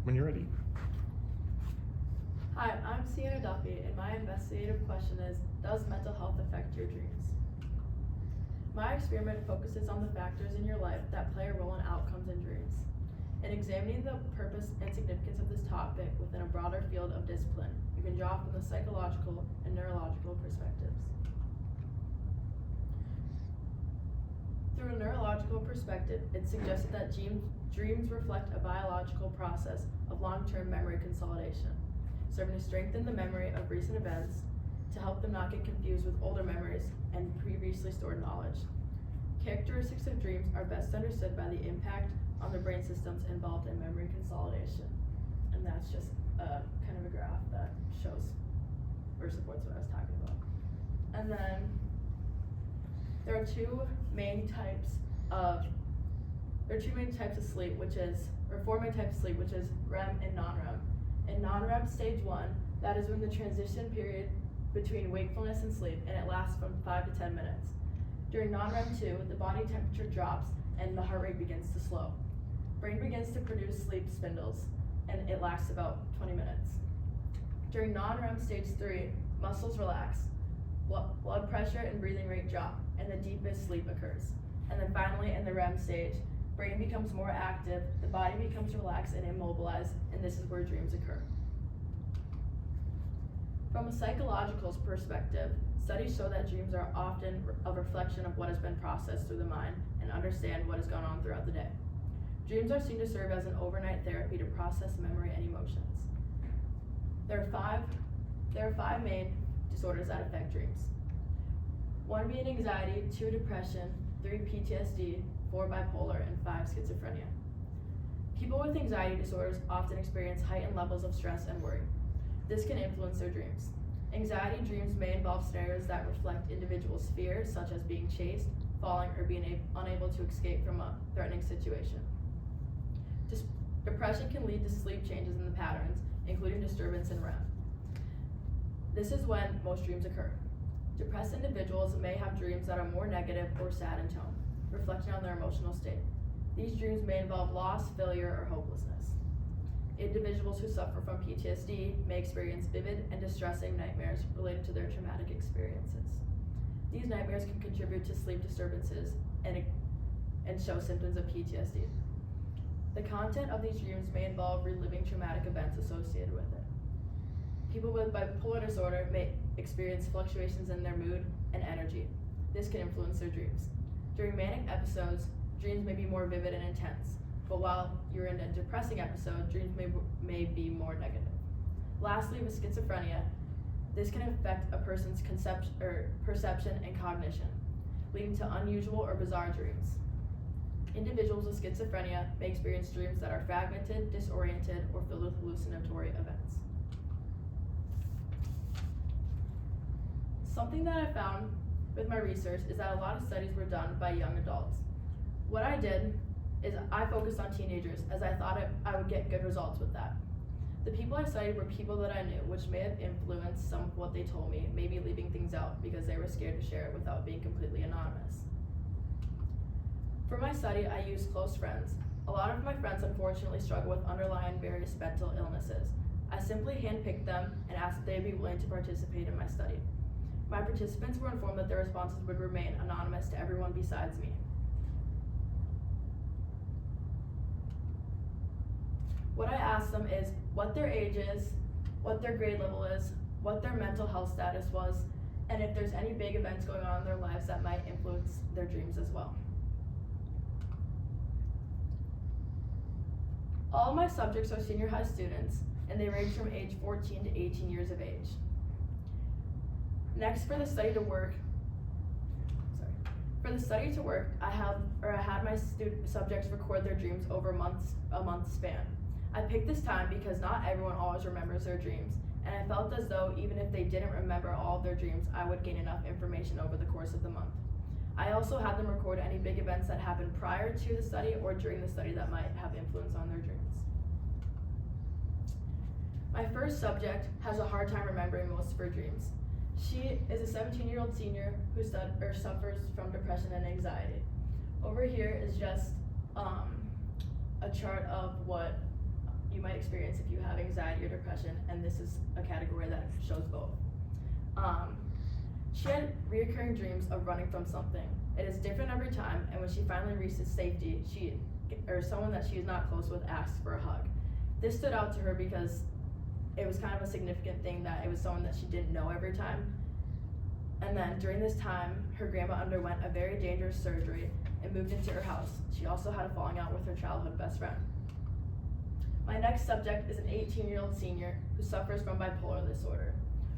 when you're ready. Hi, I'm Sienna D, and my investigative question is, does mental health affect your dreams? My experiment focuses on the factors in your life that play a role in outcomes and dreams. In examining the purpose and significance of this topic within a broader field of discipline, you can draw from the psychological and neurological perspectives. Through a neurological perspective, it's suggested that dreams reflect a biological process of long-term memory consolidation, serving to strengthen the memory of recent events, to help them not get confused with older memories and previously stored knowledge. Characteristics of dreams are best understood by the impact on the brain systems involved in memory consolidation. And that's just kind of a graph that shows or supports what I was talking about. And then there are two main types of sleep, four main types of sleep, which is REM and non-REM. In non-REM stage 1, that is when the transition period between wakefulness and sleep, and it lasts from 5 to 10 minutes. During non-REM 2, the body temperature drops and the heart rate begins to slow. Brain begins to produce sleep spindles, and it lasts about 20 minutes. During non-REM stage 3, muscles relax, blood pressure and breathing rate drop, and the deepest sleep occurs. And then finally, in the REM stage, brain becomes more active, the body becomes relaxed and immobilized, and this is where dreams occur. From a psychological perspective, studies show that dreams are often a reflection of what has been processed through the mind and understand what has gone on throughout the day. Dreams are seen to serve as an overnight therapy to process memory and emotions. There are five main disorders that affect dreams. 1 being anxiety, 2 depression, 3 PTSD, 4 bipolar, and 5 schizophrenia. People with anxiety disorders often experience heightened levels of stress and worry. This can influence their dreams. Anxiety dreams may involve scenarios that reflect individuals' fears, such as being chased, falling, or being unable to escape from a threatening situation. Depression can lead to sleep changes in the patterns, including disturbance in REM. This is when most dreams occur. Depressed individuals may have dreams that are more negative or sad in tone, reflecting on their emotional state. These dreams may involve loss, failure, or hopelessness. Individuals who suffer from PTSD may experience vivid and distressing nightmares related to their traumatic experiences. These nightmares can contribute to sleep disturbances and show symptoms of PTSD. The content of these dreams may involve reliving traumatic events associated with it. People with bipolar disorder may experience fluctuations in their mood and energy. This can influence their dreams. During manic episodes, dreams may be more vivid and intense, but while you're in a depressing episode, dreams may be more negative. Lastly, with schizophrenia, this can affect a person's perception and cognition, leading to unusual or bizarre dreams. Individuals with schizophrenia may experience dreams that are fragmented, disoriented, or filled with hallucinatory events. Something that I found with my research is that a lot of studies were done by young adults. What I did is I focused on teenagers, as I thought I would get good results with that. The people I studied were people that I knew, which may have influenced some of what they told me, maybe leaving things out because they were scared to share it without being completely anonymous. For my study, I used close friends. A lot of my friends unfortunately struggle with underlying various mental illnesses. I simply handpicked them and asked if they'd be willing to participate in my study. My participants were informed that their responses would remain anonymous to everyone besides me. What I asked them is what their age is, what their grade level is, what their mental health status was, and if there's any big events going on in their lives that might influence their dreams as well. All of my subjects are senior high students, and they range from age 14 to 18 years of age. Next, for the study to work, I had my subjects record their dreams over a month span. I picked this time because not everyone always remembers their dreams, and I felt as though even if they didn't remember all of their dreams, I would gain enough information over the course of the month. I also had them record any big events that happened prior to the study or during the study that might have influence on their dreams. My first subject has a hard time remembering most of her dreams. She is a 17-year-old senior who suffers from depression and anxiety. Over here is just a chart of what you might experience if you have anxiety or depression, and this is a category that shows both. She had reoccurring dreams of running from something. It is different every time, and when she finally reaches safety, someone that she is not close with asks for a hug. This stood out to her because it was kind of a significant thing that it was someone that she didn't know every time. And then during this time, her grandma underwent a very dangerous surgery and moved into her house. She also had a falling out with her childhood best friend. My next subject is an 18-year-old senior who suffers from bipolar disorder.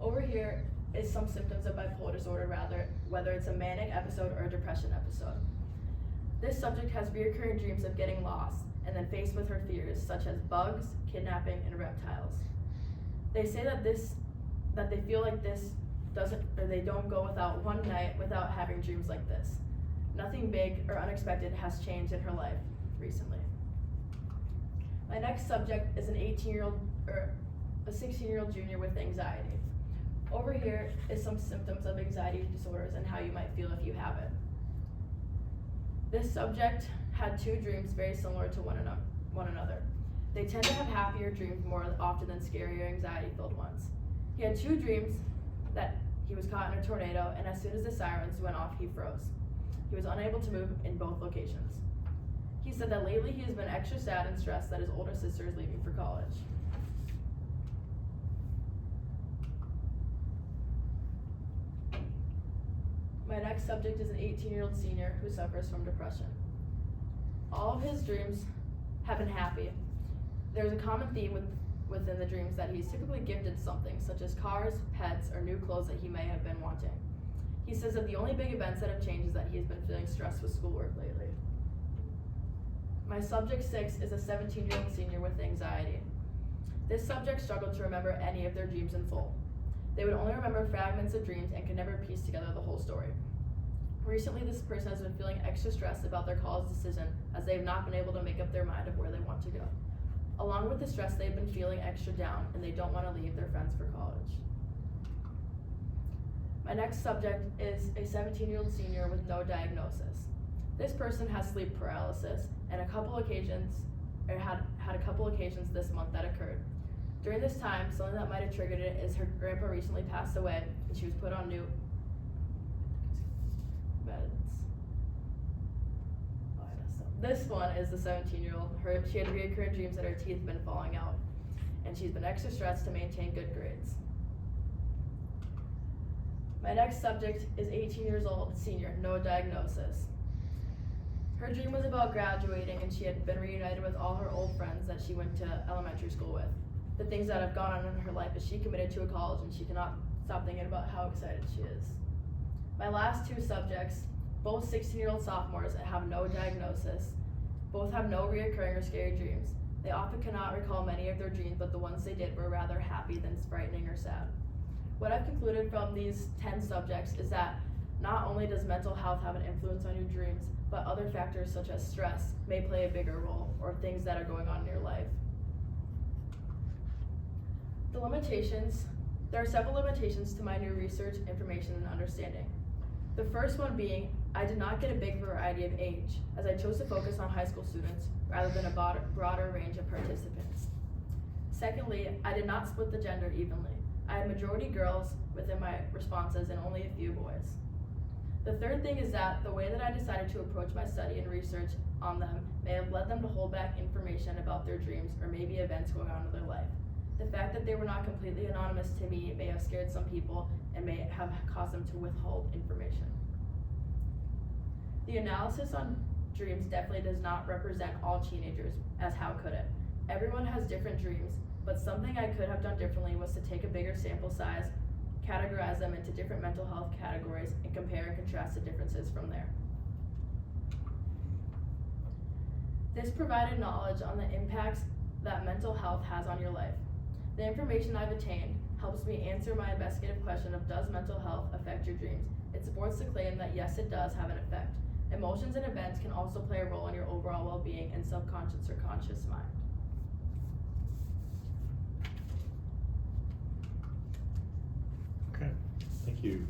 Over here is some symptoms of bipolar disorder, whether it's a manic episode or a depression episode. This subject has recurring dreams of getting lost and then faced with her fears such as bugs, kidnapping, and reptiles. They say that they feel like they don't go without one night without having dreams like this. Nothing big or unexpected has changed in her life recently. My next subject is an 18-year-old or a 16-year-old junior with anxiety. Over here is some symptoms of anxiety disorders and how you might feel if you have it. This subject had two dreams very similar to one another. They tend to have happier dreams more often than scary or anxiety-filled ones. He had two dreams that he was caught in a tornado, and as soon as the sirens went off, he froze. He was unable to move in both locations. He said that lately he has been extra sad and stressed that his older sister is leaving for college. My next subject is an 18-year-old senior who suffers from depression. All of his dreams have been happy. There's a common theme within the dreams that he's typically gifted something, such as cars, pets, or new clothes that he may have been wanting. He says that the only big events that have changed is that he has been feeling stressed with schoolwork lately. My subject 6 is a 17-year-old senior with anxiety. This subject struggled to remember any of their dreams in full. They would only remember fragments of dreams and could never piece together the whole story. Recently, this person has been feeling extra stressed about their college decision as they have not been able to make up their mind of where they want to go. Along with the stress, they've been feeling extra down and they don't want to leave their friends for college. My next subject is a 17-year-old senior with no diagnosis. This person has sleep paralysis and had a couple occasions this month that occurred. During this time, something that might have triggered it is her grandpa recently passed away and she was put on new meds. Oh, I messed up. This one is the 17-year-old. She had recurring dreams that her teeth have been falling out, and she's been extra stressed to maintain good grades. My next subject is 18 years old, senior, no diagnosis. Her dream was about graduating, and she had been reunited with all her old friends that she went to elementary school with. The things that have gone on in her life is she committed to a college and she cannot stop thinking about how excited she is. My last two subjects, both 16-year-old sophomores, have no diagnosis. Both have no reoccurring or scary dreams. They often cannot recall many of their dreams, but the ones they did were rather happy than frightening or sad. What I've concluded from these 10 subjects is that not only does mental health have an influence on your dreams, but other factors such as stress may play a bigger role, or things that are going on in your life. The limitations. There are several limitations to my new research, information, and understanding. The first one being, I did not get a big variety of age, as I chose to focus on high school students rather than a broader range of participants. Secondly, I did not split the gender evenly. I had majority girls within my responses and only a few boys. The third thing is that the way that I decided to approach my study and research on them may have led them to hold back information about their dreams or maybe events going on in their life. The fact that they were not completely anonymous to me may have scared some people and may have caused them to withhold information. The analysis on dreams definitely does not represent all teenagers, as how could it? Everyone has different dreams, but something I could have done differently was to take a bigger sample size, categorize them into different mental health categories, and compare and contrast the differences from there. This provided knowledge on the impacts that mental health has on your life. The information I've attained helps me answer my investigative question of does mental health affect your dreams? It supports the claim that yes, it does have an effect. Emotions and events can also play a role in your overall well-being and subconscious or conscious mind. Okay, thank you.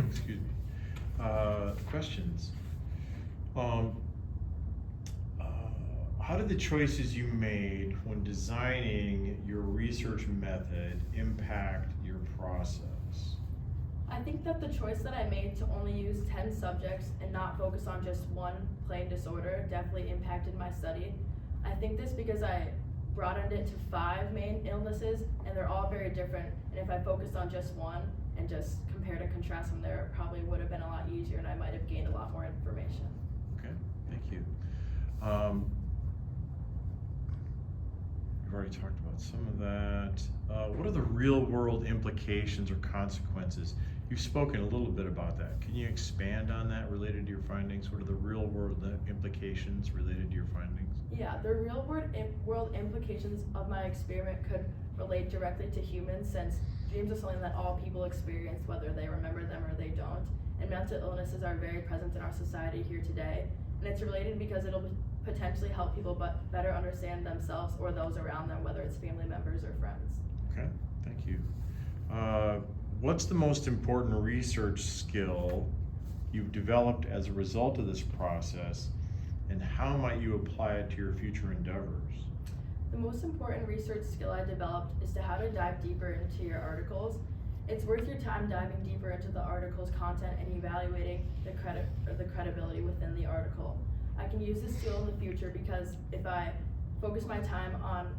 Excuse me. Questions? How did the choices you made when designing your research method impact your process? I think that the choice that I made to only use 10 subjects and not focus on just one plain disorder definitely impacted my study. I think this because I broadened it to 5 main illnesses, and they're all very different, and if I focused on just one and just compared and contrast them there, it probably would have been a lot easier and I might have gained a lot more information. Okay, thank you. We've already talked about some of that. What are the real world implications or consequences? You've spoken a little bit about that. Can you expand on that related to your findings? What are the real world implications related to your findings? Yeah, the real world implications of my experiment could relate directly to humans, since dreams are something that all people experience whether they remember them or they don't. And mental illnesses are very present in our society here today. And it's related because it'll potentially help people better understand themselves or those around them, whether it's family members or friends. Okay, thank you. What's the most important research skill you've developed as a result of this process, and how might you apply it to your future endeavors? The most important research skill I developed is to how to dive deeper into your articles. It's worth your time diving deeper into the article's content and evaluating the credibility within the article. I can use this skill in the future because if I focus my time on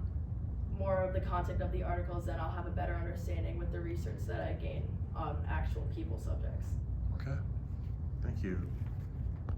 more of the content of the articles, then I'll have a better understanding with the research that I gain on actual people subjects. Okay, thank you.